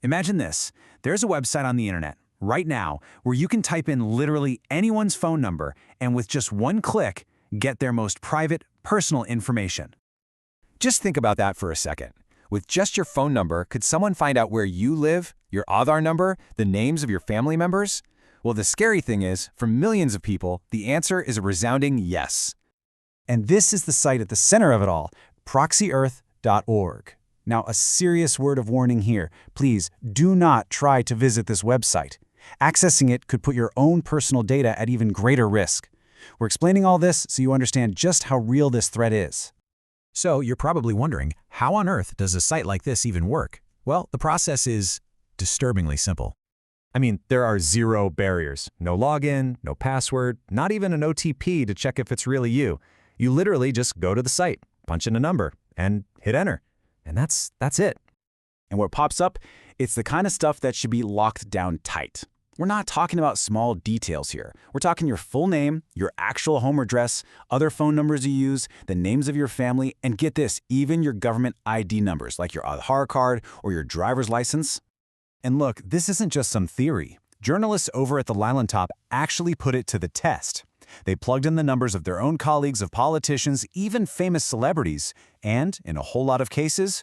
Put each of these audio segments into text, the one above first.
Imagine this. There's a website on the internet right now where you can type in literally anyone's phone number and with just one click, get their most private, personal information. Just think about that for a second. With just your phone number, could someone find out where you live, your Aadhaar number, the names of your family members? Well, the scary thing is, for millions of people, the answer is a resounding yes. And this is the site at the center of it all, Proxyearth.org. Now, a serious word of warning here. Please do not try to visit this website. Accessing it could put your own personal data at even greater risk. We're explaining all this so you understand just how real this threat is. So you're probably wondering, how on earth does a site like this even work? Well, the process is disturbingly simple. I mean, there are zero barriers. No login, no password, not even an OTP to check if it's really you. You literally just go to the site, punch in a number, and hit enter. And that's it. And what pops up, it's the kind of stuff that should be locked down tight. We're not talking about small details here. We're talking your full name, your actual home address, other phone numbers you use, the names of your family, and get this, even your government ID numbers like your Aadhaar card or your driver's license. And look, this isn't just some theory. Journalists over at the Lylon Top actually put it to the test. They plugged in the numbers of their own colleagues of politicians, even famous celebrities, and, in a whole lot of cases,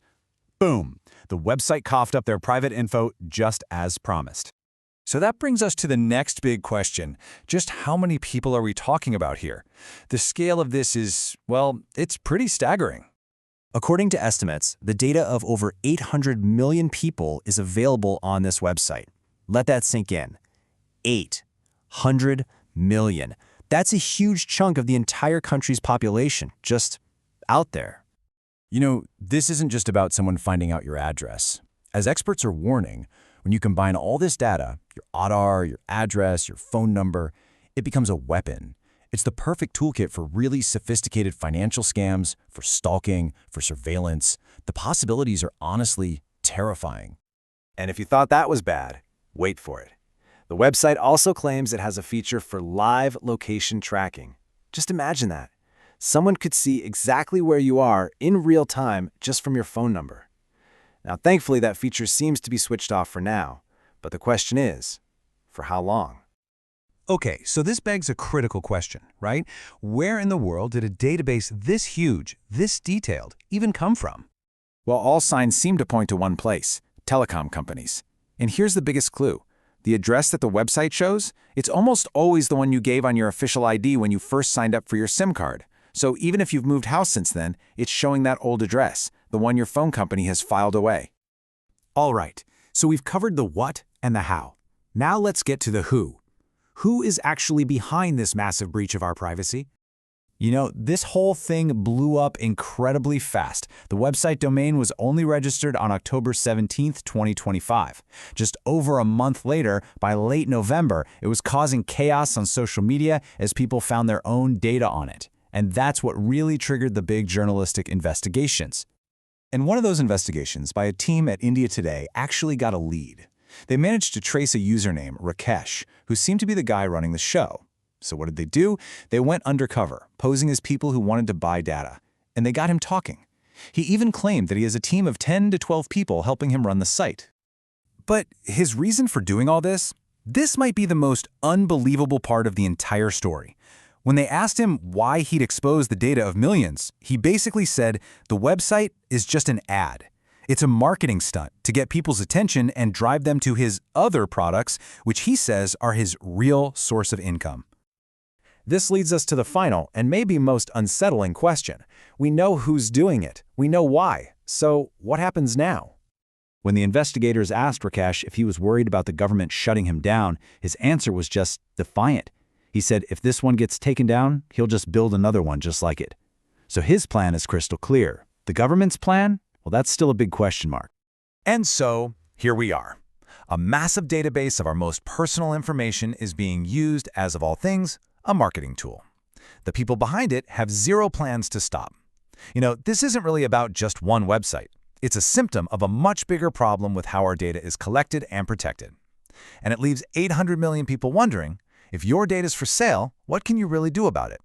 boom, the website coughed up their private info just as promised. So that brings us to the next big question. Just how many people are we talking about here? The scale of this is, well, it's pretty staggering. According to estimates, the data of over 800 million people is available on this website. Let that sink in. 800 million. That's a huge chunk of the entire country's population, just out there. You know, this isn't just about someone finding out your address. As experts are warning, when you combine all this data, your Aadhaar, your address, your phone number, it becomes a weapon. It's the perfect toolkit for really sophisticated financial scams, for stalking, for surveillance. The possibilities are honestly terrifying. And if you thought that was bad, wait for it. The website also claims it has a feature for live location tracking. Just imagine that. Someone could see exactly where you are in real time just from your phone number. Now, thankfully, that feature seems to be switched off for now. But the question is, for how long? Okay, so this begs a critical question, right? Where in the world did a database this huge, this detailed, even come from? Well, all signs seem to point to one place, telecom companies. And here's the biggest clue. The address that the website shows, it's almost always the one you gave on your official ID when you first signed up for your SIM card. So even if you've moved house since then, it's showing that old address, the one your phone company has filed away. All right, so we've covered the what and the how. Now let's get to the who. Who is actually behind this massive breach of our privacy? You know, this whole thing blew up incredibly fast. The website domain was only registered on October 17, 2025. Just over a month later, by late November, it was causing chaos on social media as people found their own data on it. And that's what really triggered the big journalistic investigations. And one of those investigations by a team at India Today actually got a lead. They managed to trace a user named Rakesh, who seemed to be the guy running the show. So what did they do? They went undercover, posing as people who wanted to buy data. And they got him talking. He even claimed that he has a team of 10 to 12 people helping him run the site. But his reason for doing all this? This might be the most unbelievable part of the entire story. When they asked him why he'd exposed the data of millions, he basically said the website is just an ad. It's a marketing stunt to get people's attention and drive them to his other products, which he says are his real source of income. This leads us to the final and maybe most unsettling question. We know who's doing it. We know why. So what happens now? When the investigators asked Rakesh if he was worried about the government shutting him down, his answer was just defiant. He said if this one gets taken down, he'll just build another one just like it. So his plan is crystal clear. The government's plan? Well, that's still a big question mark. And so, here we are. A massive database of our most personal information is being used as, of all things, a marketing tool. The people behind it have zero plans to stop. You know, this isn't really about just one website. It's a symptom of a much bigger problem with how our data is collected and protected. And it leaves 800 million people wondering, if your data is for sale, what can you really do about it?